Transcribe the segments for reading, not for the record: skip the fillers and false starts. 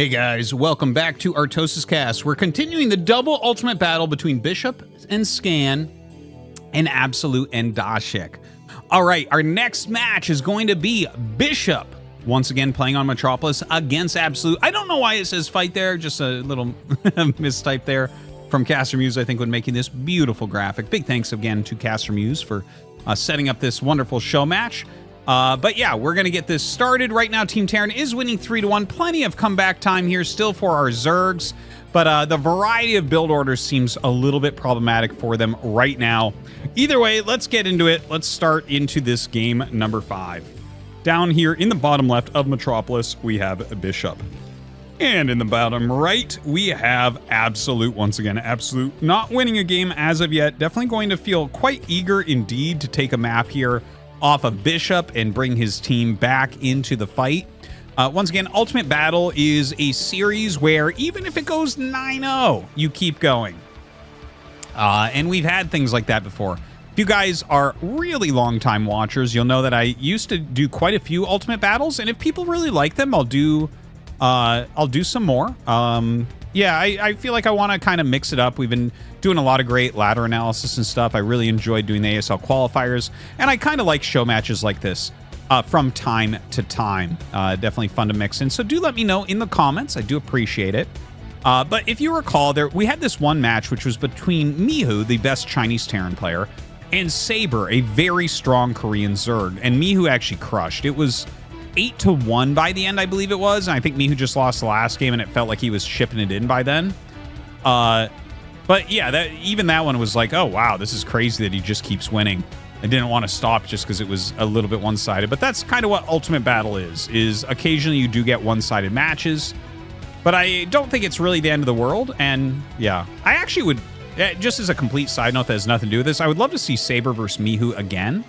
Hey guys, welcome back to ArtosisCasts. We're continuing the double ultimate battle between Bishop and Scan and Absolute and DDasik. All right, our next match is going to be Bishop, once again playing on Metropolis against Absolute. I don't know why it says fight there, just a little mistype there from Caster Muse, I think, when making this beautiful graphic. Big thanks again to Caster Muse for setting up this wonderful show match. But yeah, we're going to get this started. Right now, Team Terran is winning 3-1. Plenty of comeback time here still for our Zergs. But the variety of build orders seems a little bit problematic for them right now. Either way, let's get into it. Let's start into this game number 5. Down here in the bottom left of Metropolis, we have Bishop. And in the bottom right, we have Absolute once again. Absolute not winning a game as of yet. Definitely going to feel quite eager indeed to take a map here off of Bishop and bring his team back into the fight. Once again, Ultimate Battle is a series where even if it goes 9-0, you keep going. And we've had things like that before. If you guys are really long-time watchers, you'll know that I used to do quite a few Ultimate Battles, and if people really like them, I'll do some more. Yeah, I feel like I want to kind of mix it up. We've been doing a lot of great ladder analysis and stuff. I really enjoyed doing the ASL qualifiers, and I kind of like show matches like this from time to time. Definitely fun to mix in. So do let me know in the comments. I do appreciate it. But if you recall, we had this one match which was between Mihu, the best Chinese Terran player, and Saber, a very strong Korean Zerg. And Mihu actually crushed. It was 8-1 by the end, I believe it was. And I think Mihu just lost the last game, and it felt like he was shipping it in by then. But yeah, even that one was like, oh, wow, this is crazy that he just keeps winning. I didn't want to stop just because it was a little bit one-sided. But that's kind of what Ultimate Battle is occasionally you do get one-sided matches. But I don't think it's really the end of the world. And yeah, I actually would, just as a complete side note that has nothing to do with this, I would love to see Saber versus Mihu again,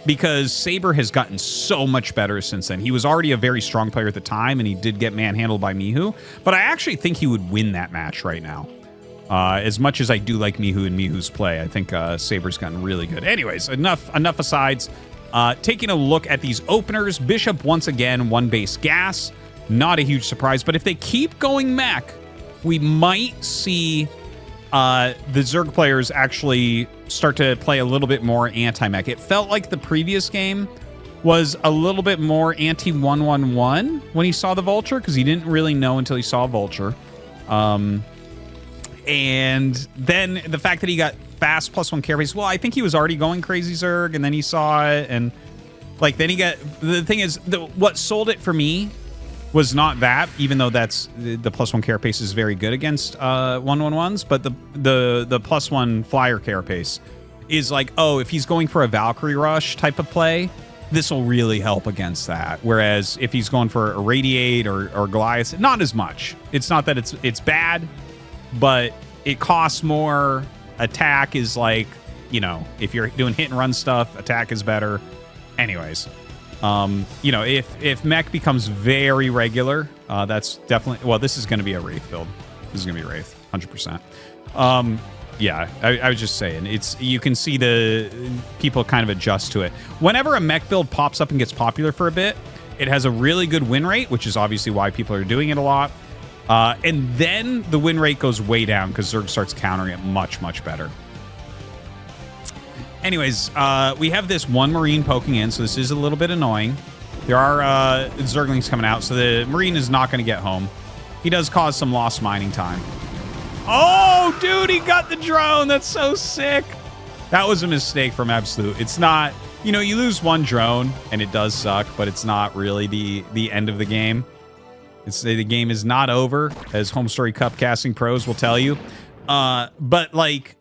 because Saber has gotten so much better since then. He was already a very strong player at the time, and he did get manhandled by Mihu. But I actually think he would win that match right now. As much as I do like Mihu and Mihu's play, I think Saber's gotten really good. Anyways, enough asides. Taking a look at these openers, Bishop once again, 1 base gas. Not a huge surprise, but if they keep going mech, we might see the Zerg players actually start to play a little bit more anti-mech. It felt like the previous game was a little bit more anti-1-1-1 when he saw the Vulture, because he didn't really know until he saw a Vulture. And then the fact that he got fast +1 carapace, well, I think he was already going crazy Zerg, and then he saw it, and like then he got, the thing is, what sold it for me was not that, even though that's the +1 carapace is very good against 1-1-1s, but the +1 flyer carapace is like, oh, if he's going for a Valkyrie rush type of play, this will really help against that. Whereas if he's going for a Radiate or Goliath, not as much. It's not that it's bad, but it costs more. Attack is like, you know, if you're doing hit and run stuff, attack is better. Anyways, you know, if mech becomes very regular, that's definitely, well, this is going to be a Wraith build. This is going to be a Wraith, 100%. Yeah, I was just saying, you can see the people kind of adjust to it. Whenever a mech build pops up and gets popular for a bit, it has a really good win rate, which is obviously why people are doing it a lot. And then the win rate goes way down because Zerg starts countering it much, much better. Anyways, we have this one Marine poking in, so this is a little bit annoying. There are Zerglings coming out, so the Marine is not going to get home. He does cause some lost mining time. Oh, dude, he got the drone. That's so sick. That was a mistake from Absolute. It's not, you know, you lose one drone, and it does suck, but it's not really the end of the game. The game is not over, as Home Story Cup casting pros will tell you. But, like,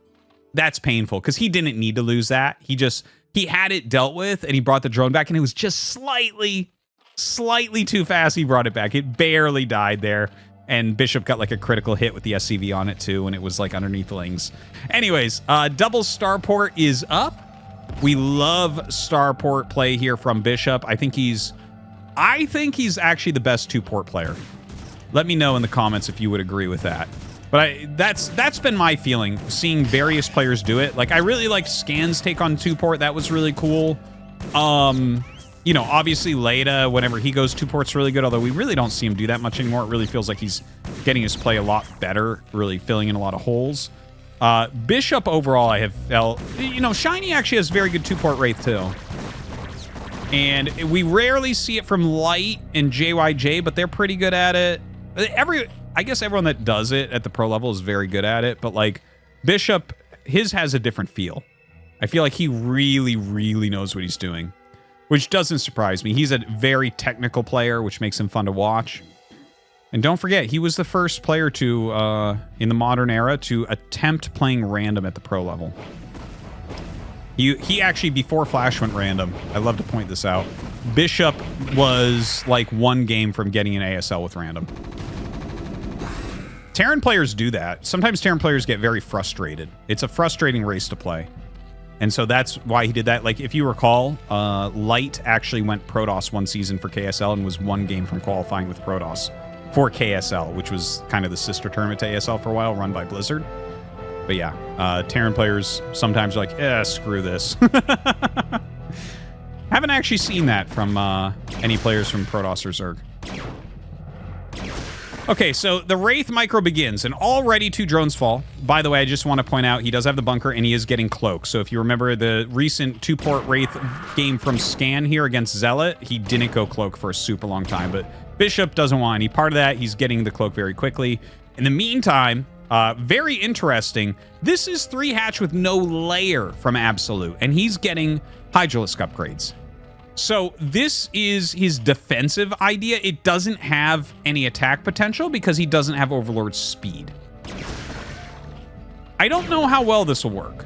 that's painful, because he didn't need to lose that. He had it dealt with, and he brought the drone back, and it was just slightly too fast. He brought it back. It barely died there. And Bishop got, like, a critical hit with the SCV on it, too, and it was, like, underneath Lings. Anyways, double Starport is up. We love Starport play here from Bishop. I think he's actually the best 2-port player. Let me know in the comments if you would agree with that. But that's been my feeling, seeing various players do it. Like, I really liked Scan's take on 2-port. That was really cool. You know, obviously Leda, whenever he goes 2 ports, really good, although we really don't see him do that much anymore. It really feels like he's getting his play a lot better, really filling in a lot of holes. Bishop overall, I have felt, you know, Shiny actually has very good 2-port Wraith too. And we rarely see it from Light and JYJ, but they're pretty good at it. I guess everyone that does it at the pro level is very good at it, but like Bishop, his has a different feel. I feel like he really, really knows what he's doing, which doesn't surprise me. He's a very technical player, which makes him fun to watch. And don't forget, he was the first player to, in the modern era, to attempt playing random at the pro level. He actually, before Flash went random, I love to point this out, Bishop was like 1 game from getting an ASL with random. Terran players do that. Sometimes Terran players get very frustrated. It's a frustrating race to play. And so that's why he did that. Like, if you recall, Light actually went Protoss 1 season for KSL and was 1 game from qualifying with Protoss for KSL, which was kind of the sister tournament to ASL for a while, run by Blizzard. But yeah, Terran players sometimes are like, screw this. Haven't actually seen that from any players from Protoss or Zerg. Okay, so the Wraith micro begins, and already 2 drones fall. By the way, I just want to point out, he does have the bunker, and he is getting cloaked. So if you remember the recent 2-port Wraith game from Scan here against Zealot, he didn't go cloak for a super long time, but Bishop doesn't want any part of that. He's getting the cloak very quickly. In the meantime, very interesting, this is 3 hatch with no layer from Absolute, and he's getting Hydralisk upgrades. So this is his defensive idea. It doesn't have any attack potential because he doesn't have Overlord speed. I don't know how well this will work.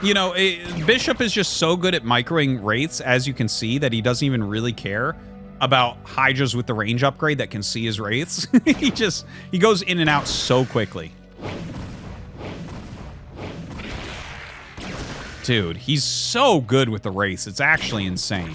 You know, Bishop is just so good at microing Wraiths, as you can see, that he doesn't even really care about Hydras with the range upgrade that can see his Wraiths. he goes in and out so quickly. Dude, he's so good with the Wraiths. It's actually insane.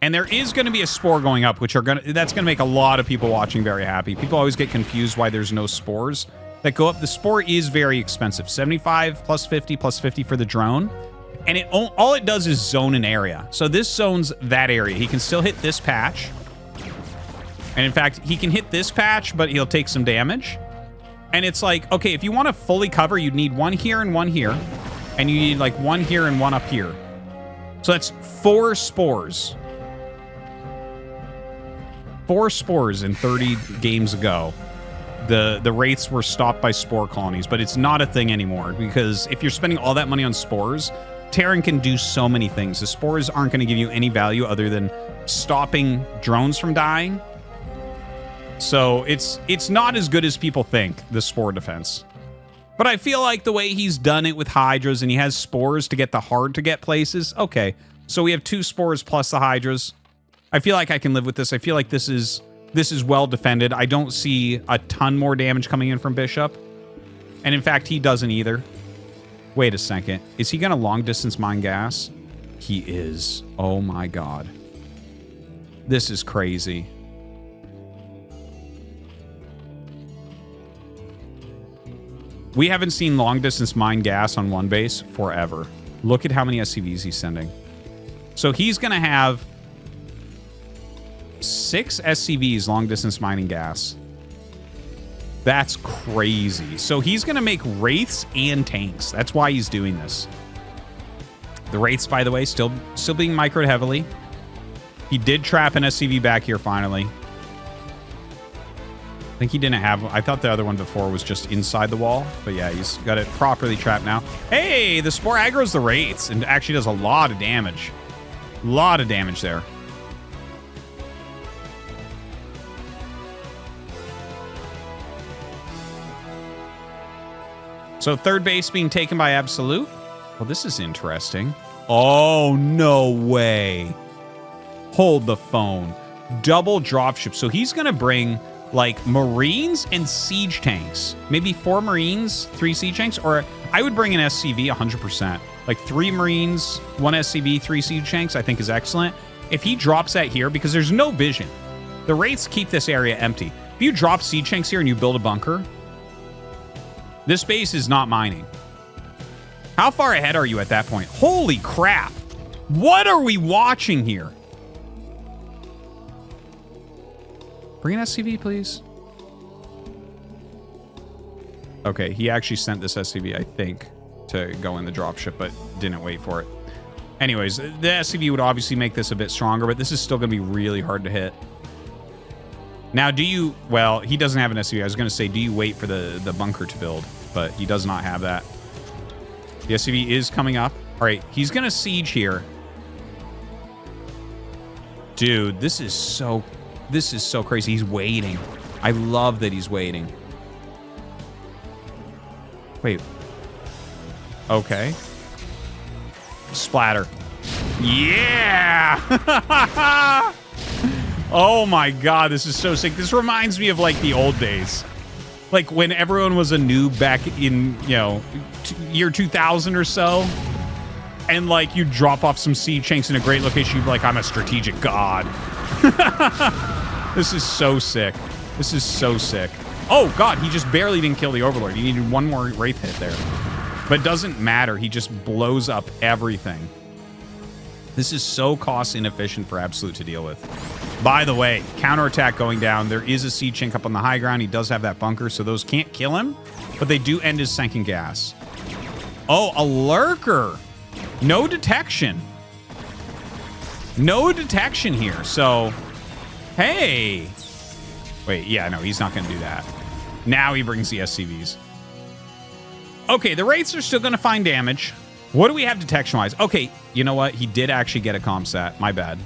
And there is going to be a spore going up, that's going to make a lot of people watching very happy. People always get confused why there's no spores that go up. The spore is very expensive. 75 plus 50 plus 50 for the drone. And all it does is zone an area. So this zones that area. He can still hit this patch. And in fact, he can hit this patch, but he'll take some damage. And it's like, okay, if you want to fully cover, you'd need 1 here and 1 here. And you need like 1 here and 1 up here. So that's 4 spores. 4 spores in 30 games ago. The Wraiths were stopped by spore colonies, but it's not a thing anymore because if you're spending all that money on spores, Terran can do so many things. The spores aren't going to give you any value other than stopping drones from dying. So it's not as good as people think, the spore defense. But I feel like the way he's done it with Hydras and he has spores to get the hard-to-get places, okay. So we have 2 spores plus the Hydras. I feel like I can live with this. I feel like this is well defended. I don't see a ton more damage coming in from Bishop. And in fact, he doesn't either. Wait a second. Is he going to long-distance mine gas? He is. Oh my god. This is crazy. We haven't seen long-distance mine gas on one base forever. Look at how many SCVs he's sending. So he's going to have 6 SCVs long-distance mining gas. That's crazy. So he's going to make Wraiths and tanks. That's why he's doing this. The Wraiths, by the way, still being microed heavily. He did trap an SCV back here finally. I think he didn't have... I thought the other one before was just inside the wall. But yeah, he's got it properly trapped now. Hey, the Spore aggro's the Wraiths and actually does a lot of damage. A lot of damage there. So third base being taken by Absolute. Well, this is interesting. Oh, no way. Hold the phone. Double dropship. So he's going to bring... like Marines and siege tanks. Maybe 4 Marines, 3 siege tanks, or I would bring an SCV 100%. Like 3 Marines, 1 SCV, 3 siege tanks, I think is excellent. If he drops that here, because there's no vision, the Wraiths keep this area empty. If you drop siege tanks here and you build a bunker, this base is not mining. How far ahead are you at that point? Holy crap. What are we watching here? Bring an SCV, please. Okay, he actually sent this SCV, I think, to go in the dropship, but didn't wait for it. Anyways, the SCV would obviously make this a bit stronger, but this is still going to be really hard to hit. Now, do you... Well, he doesn't have an SCV. I was going to say, do you wait for the bunker to build? But he does not have that. The SCV is coming up. All right, he's going to siege here. Dude, this is so crazy. He's waiting. I love that he's waiting. Wait. Okay. Splatter. Yeah! Oh my god, this is so sick. This reminds me of like the old days. Like when everyone was a noob back in, you know, year 2000 or so. And like you drop off some siege tanks in a great location, you'd be like, I'm a strategic god. This is so sick. This is so sick. Oh god, he just barely didn't kill the Overlord. He needed one more Wraith hit there. But it doesn't matter. He just blows up everything. This is so cost inefficient for Absolute to deal with. By the way, counterattack going down. There is a siege tank up on the high ground. He does have that bunker, so those can't kill him. But they do end his sinking gas. Oh, a lurker. No detection. No detection here. So, hey. Wait, yeah, no, he's not going to do that. Now he brings the SCVs. Okay, the Wraiths are still going to find damage. What do we have detection-wise? Okay, you know what? He did actually get a ComSat. My bad.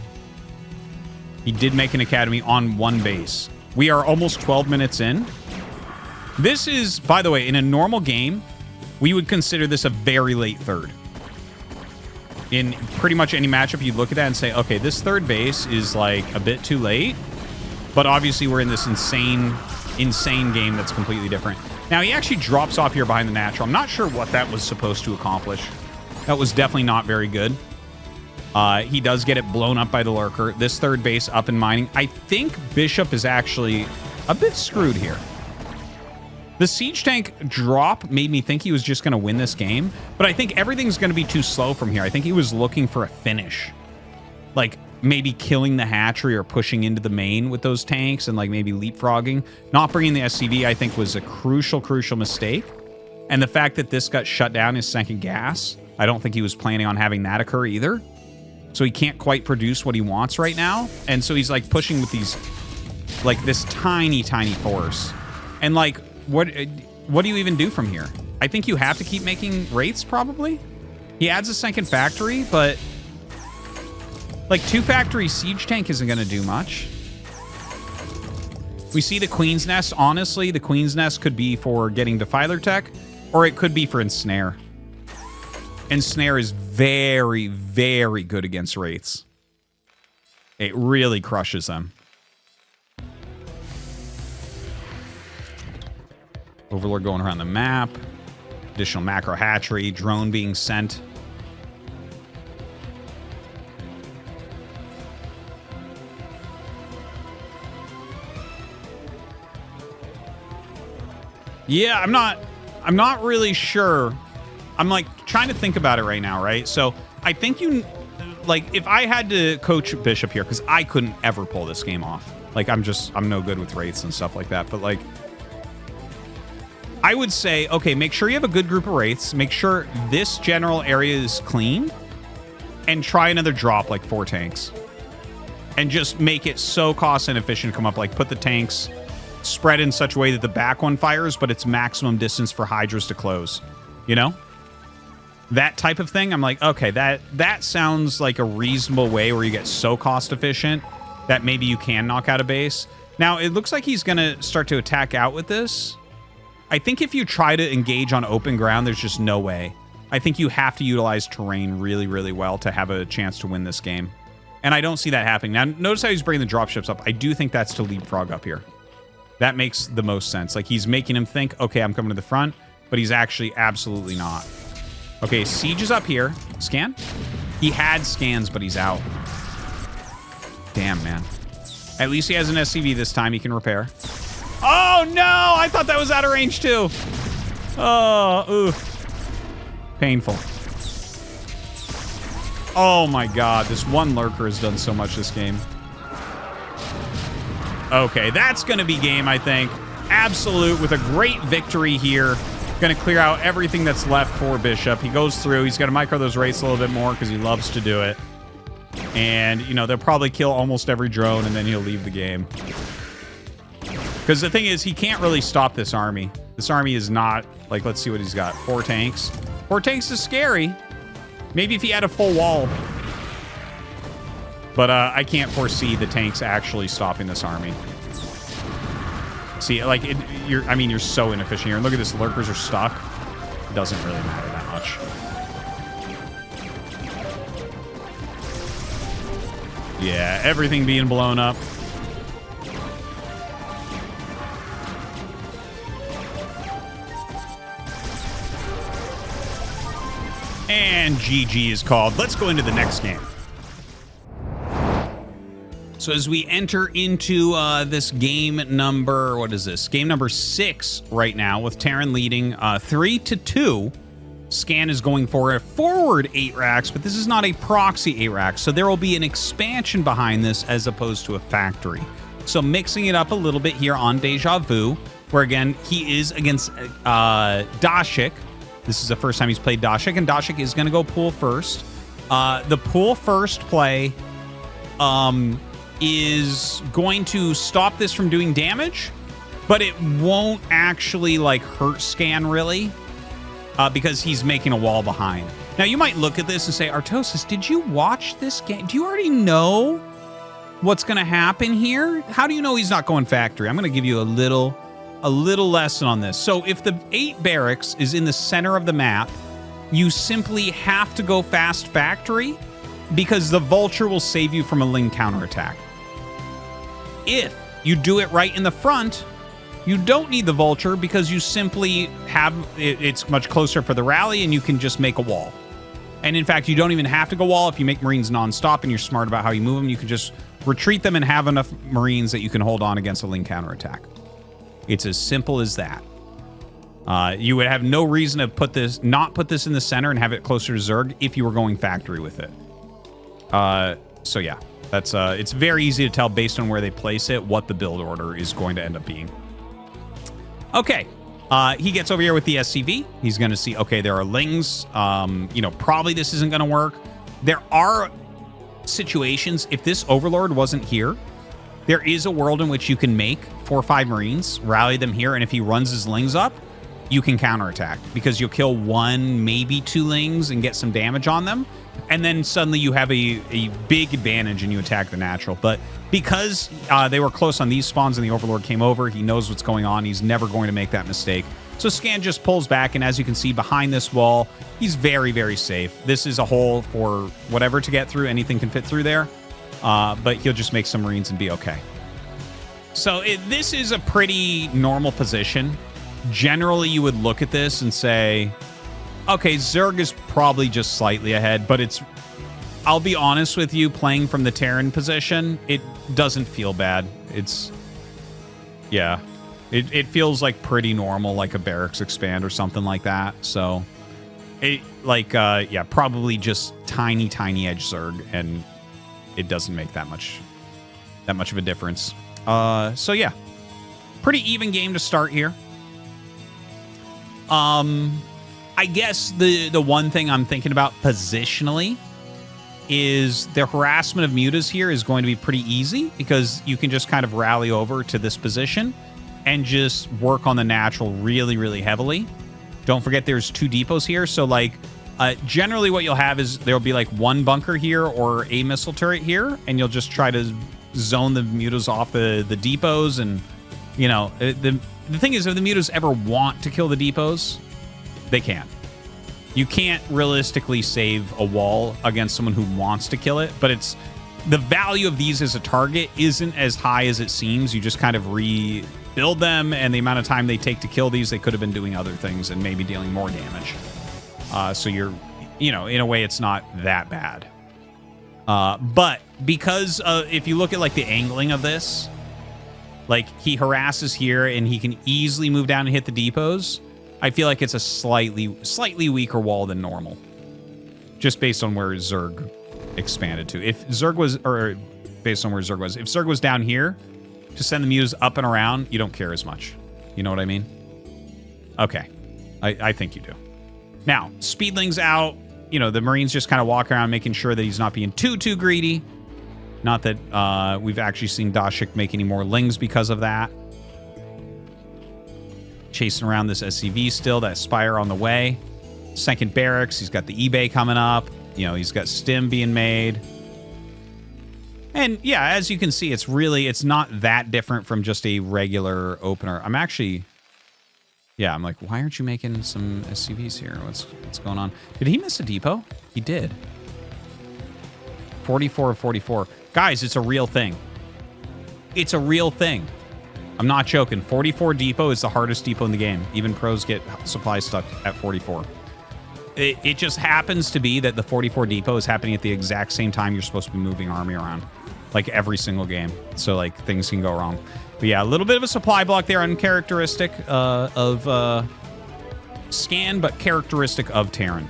He did make an academy on one base. We are almost 12 minutes in. This is, by the way, in a normal game, we would consider this a very late third. In pretty much any matchup, you'd look at that and say, okay, this third base is like a bit too late. But obviously, we're in this insane game that's completely different. Now, he actually drops off here behind the natural. I'm not sure what that was supposed to accomplish. That was definitely not very good. He does get it blown up by the lurker. This third base up and mining. I think Bishop is actually a bit screwed here. The siege tank drop made me think he was just going to win this game. But I think everything's going to be too slow from here. I think he was looking for a finish. Like, maybe killing the hatchery or pushing into the main with those tanks and like maybe leapfrogging. Not bringing the SCV, I think, was a crucial mistake. And the fact that this got shut down is sinking gas. I don't think he was planning on having that occur either. So he can't quite produce what he wants right now. And so he's like pushing with these, like this tiny force. And like, what do you even do from here? I think you have to keep making Wraiths probably. He adds a second factory, but like 2 factory siege tank isn't going to do much. We see the Queen's Nest. Honestly, the Queen's Nest could be for getting Defiler Tech, or it could be for Ensnare. Ensnare is very, very good against Wraiths. It really crushes them. Overlord going around the map. Additional macro hatchery. Drone being sent. Yeah, I'm not really sure. I'm like trying to think about it right now, right? So I think like if I had to coach Bishop here, because I couldn't ever pull this game off. Like I'm no good with Wraiths and stuff like that. But like I would say, okay, make sure you have a good group of Wraiths. Make sure this general area is clean. And try another drop like 4 tanks. And just make it so cost inefficient to come up. Like put the tanks spread in such a way that the back one fires, but it's maximum distance for Hydras to close. You know? That type of thing. I'm like, okay, that sounds like a reasonable way where you get so cost efficient that maybe you can knock out a base. Now, it looks like he's going to start to attack out with this. I think if you try to engage on open ground, there's just no way. I think you have to utilize terrain really, really well to have a chance to win this game. And I don't see that happening. Now, notice how he's bringing the dropships up. I do think that's to leapfrog up here. That makes the most sense. Like, he's making him think, okay, I'm coming to the front, but he's actually absolutely not. Okay, Siege is up here. Scan? He had scans, but he's out. Damn, man. At least he has an SCV this time he can repair. Oh, no! I thought that was out of range, too. Oh, oof. Painful. Oh my god, this one lurker has done so much this game. Okay, that's going to be game, I think. Absolute with a great victory here. Going to clear out everything that's left for Bishop. He goes through. He's going to micro those Wraiths a little bit more because he loves to do it. And, you know, they'll probably kill almost every drone, and then he'll leave the game. Because the thing is, he can't really stop this army. This army is not, like, let's see what he's got. 4 tanks. 4 tanks is scary. Maybe if he had a full wall. But I can't foresee the tanks actually stopping this army. See, like, you're so inefficient here. And look at this, lurkers are stuck. It doesn't really matter that much. Yeah, everything being blown up. And GG is called. Let's go into the next game. So as we enter into this game number, what is this? Game number 6 right now with Terran leading 3-2. Scan is going for a forward 8 racks, but this is not a proxy 8 racks. So there will be an expansion behind this as opposed to a factory. So mixing it up a little bit here on Deja Vu, where again, he is against DDasik. This is the first time he's played DDasik, and DDasik is going to go pool first. The pool first play is going to stop this from doing damage, but it won't actually like hurt Scan really because he's making a wall behind. Now you might look at this and say, Artosis, did you watch this game? Do you already know what's going to happen here? How do you know he's not going factory? I'm going to give you a little lesson on this. So if the 8 barracks is in the center of the map, you simply have to go fast factory because the vulture will save you from a Ling counterattack. If you do it right in the front, you don't need the vulture because you simply have it's much closer for the rally and you can just make a wall. And in fact, you don't even have to go wall. If you make Marines non-stop and you're smart about how you move them, you can just retreat them and have enough Marines that you can hold on against a Ling counterattack. It's as simple as that. You would have no reason to not put this in the center and have it closer to Zerg if you were going factory with it. So yeah, that's it's very easy to tell based on where they place it what the build order is going to end up being. Okay, he gets over here with the SCV. He's going to see, okay, there are Lings. You know, probably this isn't going to work. There are situations, if this Overlord wasn't here, there is a world in which you can make 4 or 5 Marines, rally them here, and if he runs his Lings up, you can counterattack because you'll kill 1, maybe 2 Lings and get some damage on them. And then suddenly you have a big advantage and you attack the natural. But because they were close on these spawns and the Overlord came over, he knows what's going on. He's never going to make that mistake. So Scan just pulls back, and as you can see behind this wall, he's very, very safe. This is a hole for whatever to get through. Anything can fit through there. But he'll just make some Marines and be okay. So this is a pretty normal position. Generally, you would look at this and say, okay, Zerg is probably just slightly ahead, but I'll be honest with you, playing from the Terran position, it doesn't feel bad. It feels like pretty normal, like a barracks expand or something like that. So, probably just tiny edge Zerg, and it doesn't make that much of a difference. So yeah, pretty even game to start here. I guess the one thing I'm thinking about positionally is the harassment of mutas here is going to be pretty easy because you can just kind of rally over to this position and just work on the natural really, really heavily. Don't forget there's 2 depots here. So like generally what you'll have is there'll be like 1 bunker here or a missile turret here, and you'll just try to zone the mutas off the depots. And, you know, the thing is, if the mutas ever want to kill the depots, they can. You can't realistically save a wall against someone who wants to kill it, but it's the value of these as a target isn't as high as it seems. You just kind of rebuild them, and the amount of time they take to kill these, they could have been doing other things and maybe dealing more damage. So you're, you know, in a way, it's not that bad. But because if you look at like the angling of this, like he harasses here and he can easily move down and hit the depots. I feel like it's a slightly weaker wall than normal. Just based on where Zerg expanded to. If Zerg was, or based on where Zerg was, if Zerg was down here to send the mutas up and around, you don't care as much. You know what I mean? Okay. I think you do. Now, Speedling's out. You know, the Marines just kind of walk around making sure that he's not being too greedy. Not that we've actually seen Dasik make any more Lings because of that. Chasing around this SCV still, that Spire on the way. Second barracks, he's got the eBay coming up. You know, he's got Stim being made. And yeah, as you can see, it's not that different from just a regular opener. I'm actually... Yeah, I'm like, why aren't you making some SCVs here? What's going on? Did he miss a depot? He did. 44 of 44. Guys, it's a real thing. It's a real thing. I'm not joking. 44 depot is the hardest depot in the game. Even pros get supplies stuck at 44. It just happens to be that the 44 depot is happening at the exact same time you're supposed to be moving army around. Like every single game. So like things can go wrong. But yeah, a little bit of a supply block there, uncharacteristic of Scan, but characteristic of Terran.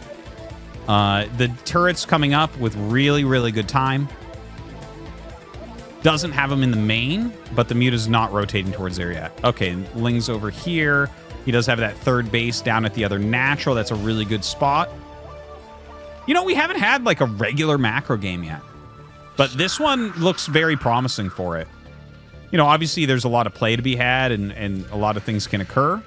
The turret's coming up with really good time. Doesn't have them in the main, but the muta's not rotating towards there yet. Okay, Ling's over here. He does have that third base down at the other natural. That's a really good spot. You know, we haven't had like a regular macro game yet, but this one looks very promising for it. You know, obviously there's a lot of play to be had and a lot of things can occur.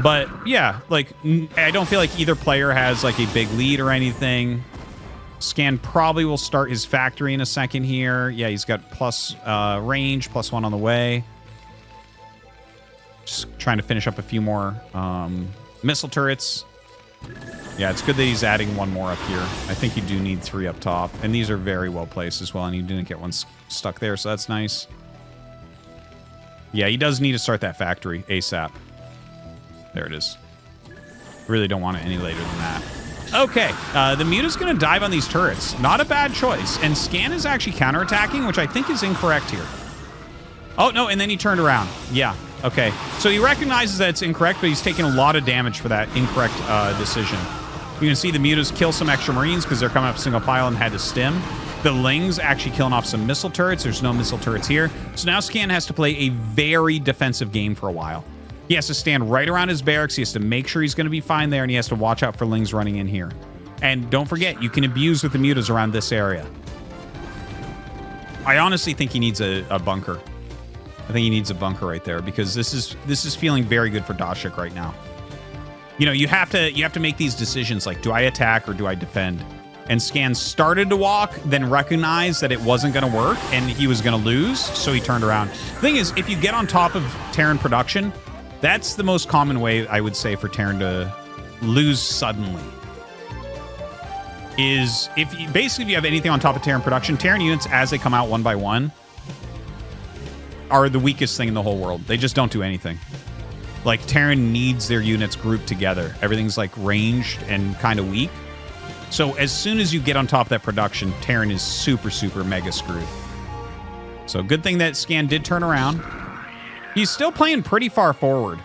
But yeah, like I don't feel like either player has like a big lead or anything. Scan probably will start his factory in a second here. Yeah, he's got plus range, +1 on the way. Just trying to finish up a few more missile turrets. Yeah, it's good that he's adding one more up here. I think you do need 3 up top. And these are very well placed as well. And you didn't get one stuck there, so that's nice. Yeah, he does need to start that factory ASAP. There it is. Really don't want it any later than that. Okay, the Muta's going to dive on these turrets. Not a bad choice. And Scan is actually counterattacking, which I think is incorrect here. Oh, no, and then he turned around. Yeah, okay. So he recognizes that it's incorrect, but he's taking a lot of damage for that incorrect decision. You can see the Mutas kill some extra Marines because they're coming up single file and had to stim. The Lings actually killing off some missile turrets. There's no missile turrets here. So now Scan has to play a very defensive game for a while. He has to stand right around his barracks. He has to make sure he's going to be fine there, and he has to watch out for Lings running in here. And don't forget, you can abuse with the Mutas around this area. I honestly think he needs a bunker. I think he needs a bunker right there because this is feeling very good for Dasik right now. You know, you have to make these decisions like, do I attack or do I defend? And Scan started to walk, then recognized that it wasn't going to work and he was going to lose, so he turned around. The thing is, if you get on top of Terran production, that's the most common way, I would say, for Terran to lose suddenly. Is if you have anything on top of Terran production, Terran units, as they come out one by one, are the weakest thing in the whole world. They just don't do anything. Like, Terran needs their units grouped together. Everything's, like, ranged and kind of weak. So as soon as you get on top of that production, Terran is super mega screwed. So good thing that Scan did turn around. He's still playing pretty far forward.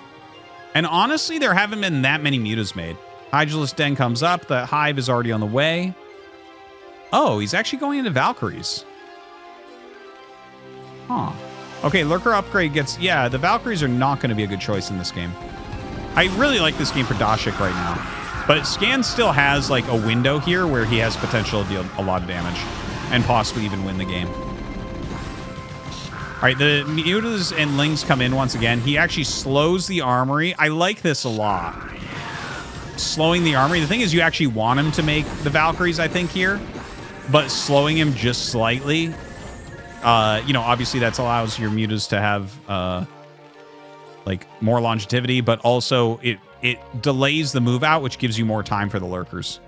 And honestly, there haven't been that many Mutas made. Hydralisk Den comes up. The Hive is already on the way. Oh, he's actually going into Valkyries. Huh. Okay, Lurker upgrade gets... Yeah, the Valkyries are not going to be a good choice in this game. I really like this game for Dasik right now. But Scan still has, like, a window here where he has potential to deal a lot of damage. And possibly even win the game. All right, the Mutas and Lings come in once again. He actually slows the armory. I like this a lot. Slowing the armory. The thing is, you actually want him to make the Valkyries, I think, here. But slowing him just slightly, you know, obviously that allows your Mutas to have, like, more longevity. But also, it delays the move out, which gives you more time for the Lurkers.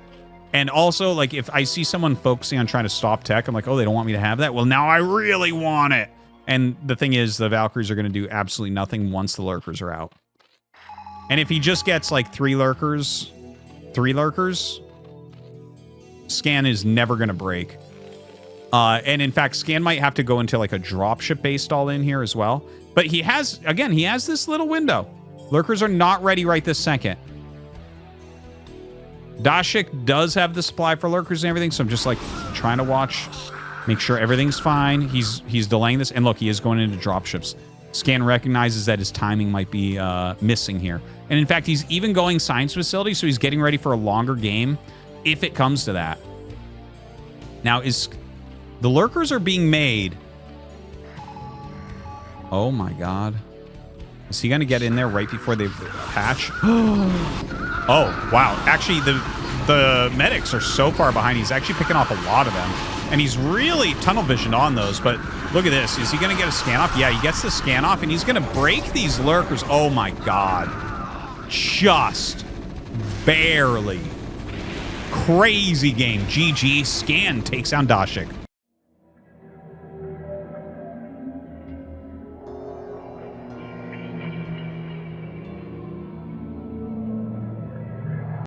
And also, like, if I see someone focusing on trying to stop tech, I'm like, oh, they don't want me to have that? Well, now I really want it. And the thing is, the Valkyries are going to do absolutely nothing once the Lurkers are out. And if he just gets, like, three lurkers, Scan is never going to break. And in fact, Scan might have to go into, like, a dropship based all in here as well. But he has, again, he has this little window. Lurkers are not ready right this second. DDasik does have the supply for lurkers and everything, so I'm just like trying to watch, make sure everything's fine. He's delaying this, and look, he is going into dropships. Scan recognizes that his timing might be missing here. And in fact, he's even going science facility, so he's getting ready for a longer game if it comes to that. Now, the lurkers are being made. Oh my God. Is he going to get in there right before they patch? Oh, wow. Actually, the medics are so far behind. He's actually picking off a lot of them. And he's really tunnel visioned on those. But look at this. Is he going to get a scan off? Yeah, he gets the scan off, and he's going to break these lurkers. Oh my God. Just barely. Crazy game. GG. Scan takes down DDasik.